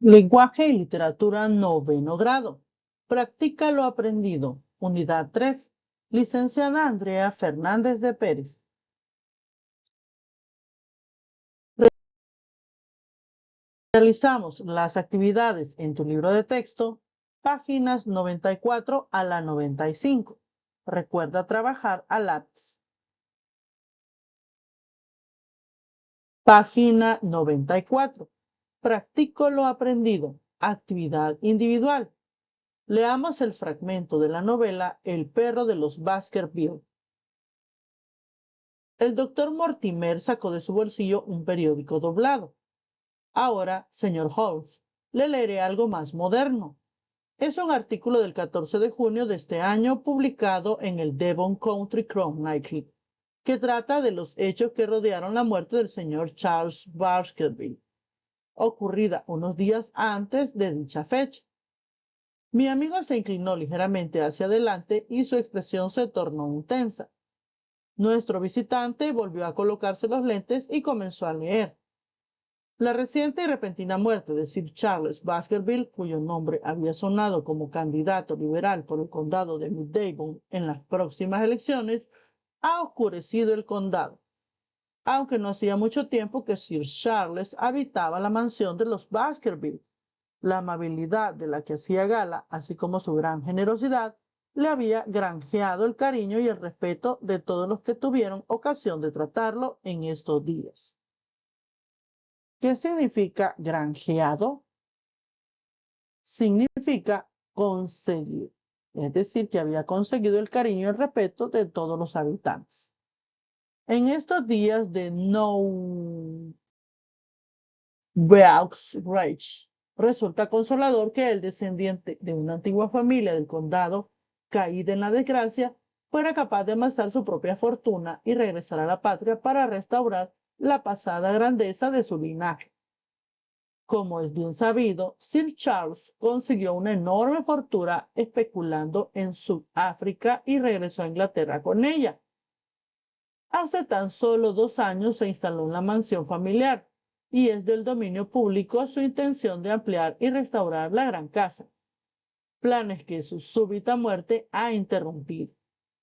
Lenguaje y literatura noveno grado. Practica lo aprendido. Unidad 3. Licenciada Andrea Fernández de Pérez. Realizamos las actividades en tu libro de texto, páginas 94 a la 95. Recuerda trabajar a lápiz. Página 94. Practico lo aprendido. Actividad individual. Leamos el fragmento de la novela El perro de los Baskerville. El doctor Mortimer sacó de su bolsillo un periódico doblado. Ahora, señor Holmes, le leeré algo más moderno. Es un artículo del 14 de junio de este año publicado en el Devon Country Chronicle, que trata de los hechos que rodearon la muerte del señor Charles Baskerville, ocurrida unos días antes de dicha fecha. Mi amigo se inclinó ligeramente hacia adelante y su expresión se tornó intensa. Nuestro visitante volvió a colocarse los lentes y comenzó a leer. La reciente y repentina muerte de Sir Charles Baskerville, cuyo nombre había sonado como candidato liberal por el condado de Mid-Devon en las próximas elecciones, ha oscurecido el condado, aunque no hacía mucho tiempo que Sir Charles habitaba la mansión de los Baskerville. La amabilidad de la que hacía gala, así como su gran generosidad, le había granjeado el cariño y el respeto de todos los que tuvieron ocasión de tratarlo en estos días. ¿Qué significa granjeado? Significa conseguir, es decir, que había conseguido el cariño y el respeto de todos los habitantes. En estos días de No Beauxrage, resulta consolador que el descendiente de una antigua familia del condado, caída en la desgracia, fuera capaz de amasar su propia fortuna y regresar a la patria para restaurar la pasada grandeza de su linaje. Como es bien sabido, Sir Charles consiguió una enorme fortuna especulando en Sudáfrica y regresó a Inglaterra con ella. Hace tan solo 2 años se instaló en la mansión familiar y es del dominio público su intención de ampliar y restaurar la gran casa, planes que su súbita muerte ha interrumpido.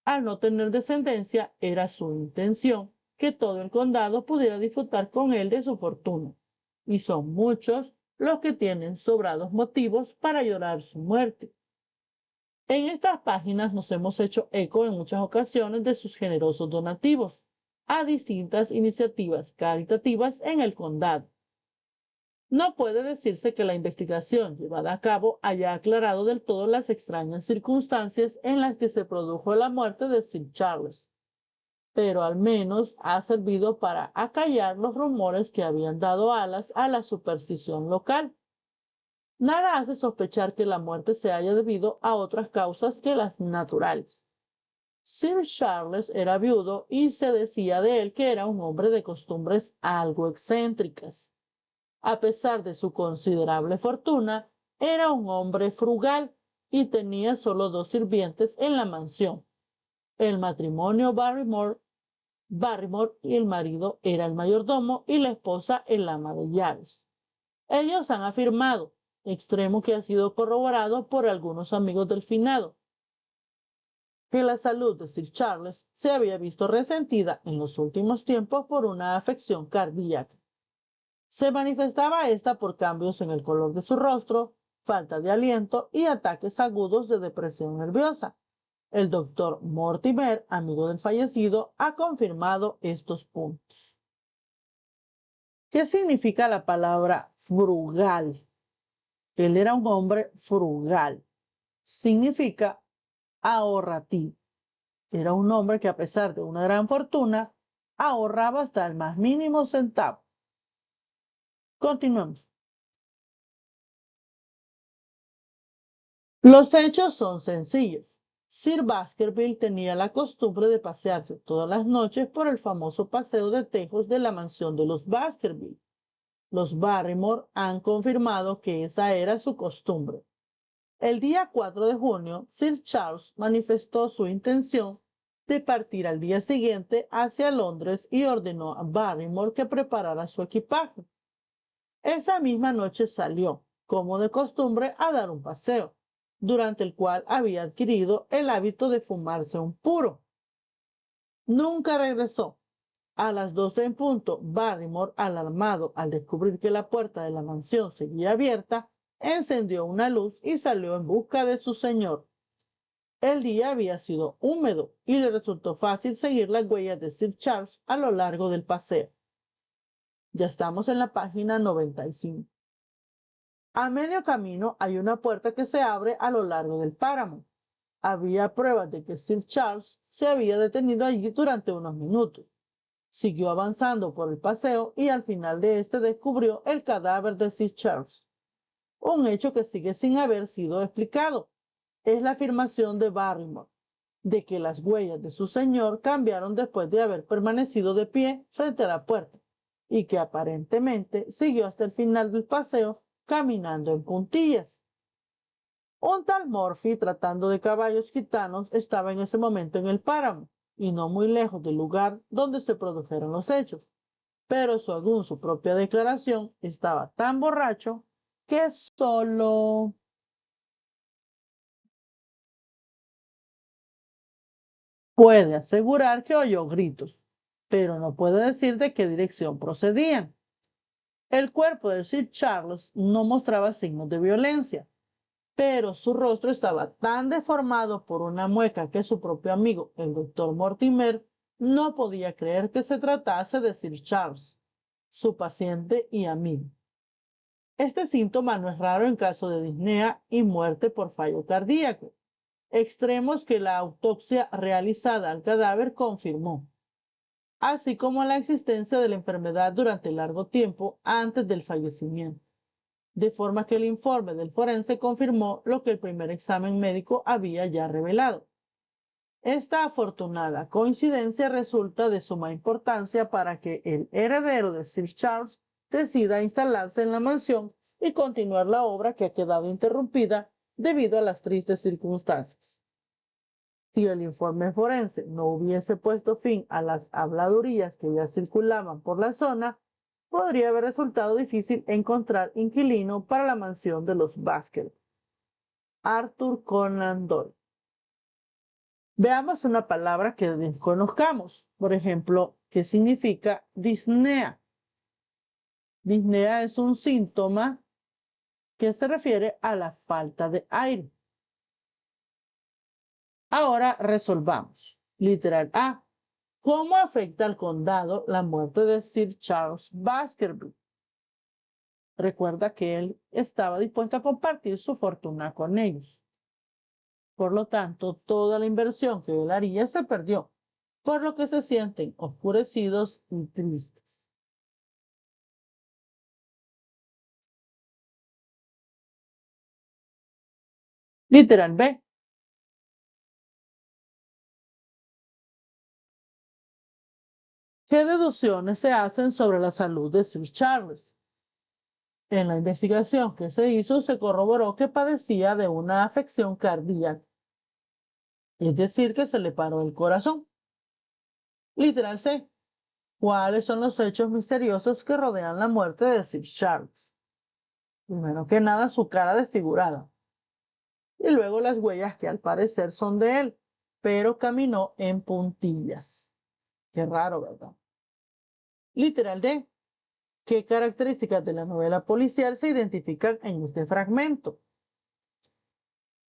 Al no tener descendencia, era su intención que todo el condado pudiera disfrutar con él de su fortuna, y son muchos los que tienen sobrados motivos para llorar su muerte. En estas páginas nos hemos hecho eco en muchas ocasiones de sus generosos donativos a distintas iniciativas caritativas en el condado. No puede decirse que la investigación llevada a cabo haya aclarado del todo las extrañas circunstancias en las que se produjo la muerte de Sir Charles, pero al menos ha servido para acallar los rumores que habían dado alas a la superstición local. Nada hace sospechar que la muerte se haya debido a otras causas que las naturales. Sir Charles era viudo y se decía de él que era un hombre de costumbres algo excéntricas. A pesar de su considerable fortuna, era un hombre frugal y tenía solo 2 sirvientes en la mansión. El matrimonio Barrymore y el marido era el mayordomo y la esposa el ama de llaves. Ellos han afirmado, extremo que ha sido corroborado por algunos amigos del finado, que la salud de Sir Charles se había visto resentida en los últimos tiempos por una afección cardíaca. Se manifestaba esta por cambios en el color de su rostro, falta de aliento y ataques agudos de depresión nerviosa. El doctor Mortimer, amigo del fallecido, ha confirmado estos puntos. ¿Qué significa la palabra frugal? Él era un hombre frugal. Significa ahorrativo. Era un hombre que a pesar de una gran fortuna, ahorraba hasta el más mínimo centavo. Continuamos. Los hechos son sencillos. Sir Baskerville tenía la costumbre de pasearse todas las noches por el famoso paseo de tejos de la mansión de los Baskerville. Los Barrymore han confirmado que esa era su costumbre. El día 4 de junio, Sir Charles manifestó su intención de partir al día siguiente hacia Londres y ordenó a Barrymore que preparara su equipaje. Esa misma noche salió, como de costumbre, a dar un paseo, durante el cual había adquirido el hábito de fumarse un puro. Nunca regresó. A las 12 en punto, Barrymore, alarmado al descubrir que la puerta de la mansión seguía abierta, encendió una luz y salió en busca de su señor. El día había sido húmedo y le resultó fácil seguir las huellas de Sir Charles a lo largo del paseo. Ya estamos en la página 95. A medio camino hay una puerta que se abre a lo largo del páramo. Había pruebas de que Sir Charles se había detenido allí durante unos minutos. Siguió avanzando por el paseo y al final de este descubrió el cadáver de Sir Charles. Un hecho que sigue sin haber sido explicado. Es la afirmación de Barrymore de que las huellas de su señor cambiaron después de haber permanecido de pie frente a la puerta y que aparentemente siguió hasta el final del paseo caminando en puntillas. Un tal Murphy, tratando de caballos gitanos, estaba en ese momento en el páramo y no muy lejos del lugar donde se produjeron los hechos, pero según su propia declaración estaba tan borracho que solo puede asegurar que oyó gritos, pero no puede decir de qué dirección procedían. El cuerpo de Sir Charles no mostraba signos de violencia, pero su rostro estaba tan deformado por una mueca que su propio amigo, el doctor Mortimer, no podía creer que se tratase de Sir Charles, su paciente y amigo. Este síntoma no es raro en caso de disnea y muerte por fallo cardíaco, extremos que la autopsia realizada al cadáver confirmó, así como la existencia de la enfermedad durante largo tiempo antes del fallecimiento, de forma que el informe del forense confirmó lo que el primer examen médico había ya revelado. Esta afortunada coincidencia resulta de suma importancia para que el heredero de Sir Charles decida instalarse en la mansión y continuar la obra que ha quedado interrumpida debido a las tristes circunstancias. Si el informe forense no hubiese puesto fin a las habladurías que ya circulaban por la zona, podría haber resultado difícil encontrar inquilino para la mansión de los Baskerville. Arthur Conan Doyle. Veamos una palabra que desconozcamos. Por ejemplo, ¿qué significa disnea? Disnea es un síntoma que se refiere a la falta de aire. Ahora resolvamos. Literal A. ¿Cómo afecta al condado la muerte de Sir Charles Baskerville? Recuerda que él estaba dispuesto a compartir su fortuna con ellos. Por lo tanto, toda la inversión que él haría se perdió, por lo que se sienten oscurecidos y tristes. Literal B. ¿Qué deducciones se hacen sobre la salud de Sir Charles? En la investigación que se hizo se corroboró que padecía de una afección cardíaca, es decir, que se le paró el corazón. Literal C. ¿Cuáles son los hechos misteriosos que rodean la muerte de Sir Charles? Primero que nada, su cara desfigurada. Y luego las huellas que al parecer son de él, pero caminó en puntillas. Qué raro, ¿verdad? Literal D. ¿Qué características de la novela policial se identifican en este fragmento?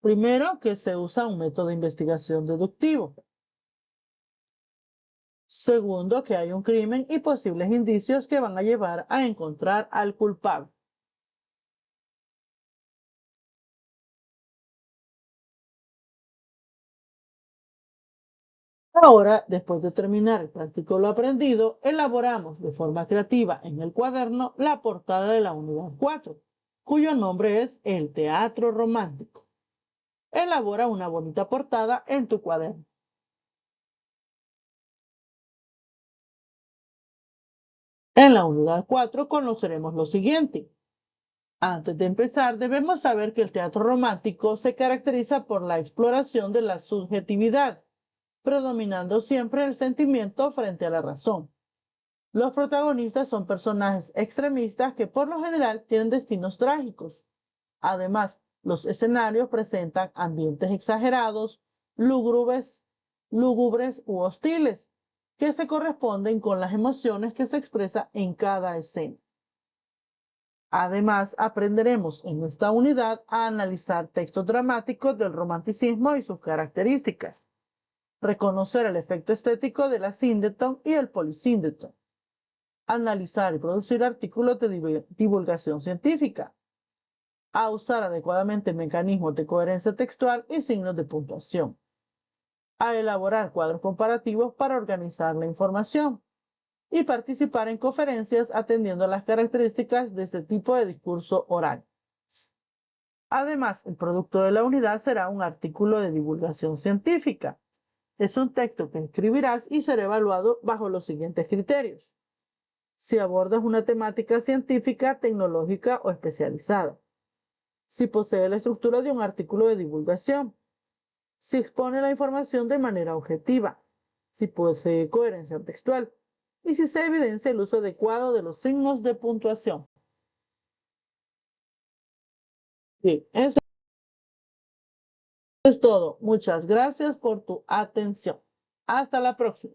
Primero, que se usa un método de investigación deductivo. Segundo, que hay un crimen y posibles indicios que van a llevar a encontrar al culpable. Ahora, después de terminar el práctico lo aprendido, elaboramos de forma creativa en el cuaderno la portada de la unidad 4, cuyo nombre es El Teatro Romántico. Elabora una bonita portada en tu cuaderno. En la unidad 4 conoceremos lo siguiente. Antes de empezar, debemos saber que el teatro romántico se caracteriza por la exploración de la subjetividad, predominando siempre el sentimiento frente a la razón. Los protagonistas son personajes extremistas que por lo general tienen destinos trágicos Además, los escenarios presentan ambientes exagerados, lúgubres u hostiles, que se corresponden con las emociones que se expresan en cada escena. Además, aprenderemos en esta unidad a analizar textos dramáticos del romanticismo y sus características, reconocer el efecto estético de la síndeton y el polisíndeton, analizar y producir artículos de divulgación científica, a usar adecuadamente mecanismos de coherencia textual y signos de puntuación, a elaborar cuadros comparativos para organizar la información y participar en conferencias atendiendo a las características de este tipo de discurso oral. Además, el producto de la unidad será un artículo de divulgación científica. Es un texto que escribirás y será evaluado bajo los siguientes criterios. Si abordas una temática científica, tecnológica o especializada. Si posee la estructura de un artículo de divulgación. Si expone la información de manera objetiva. Si posee coherencia textual. Y si se evidencia el uso adecuado de los signos de puntuación. Bien, eso es todo. Muchas gracias por tu atención. Hasta la próxima.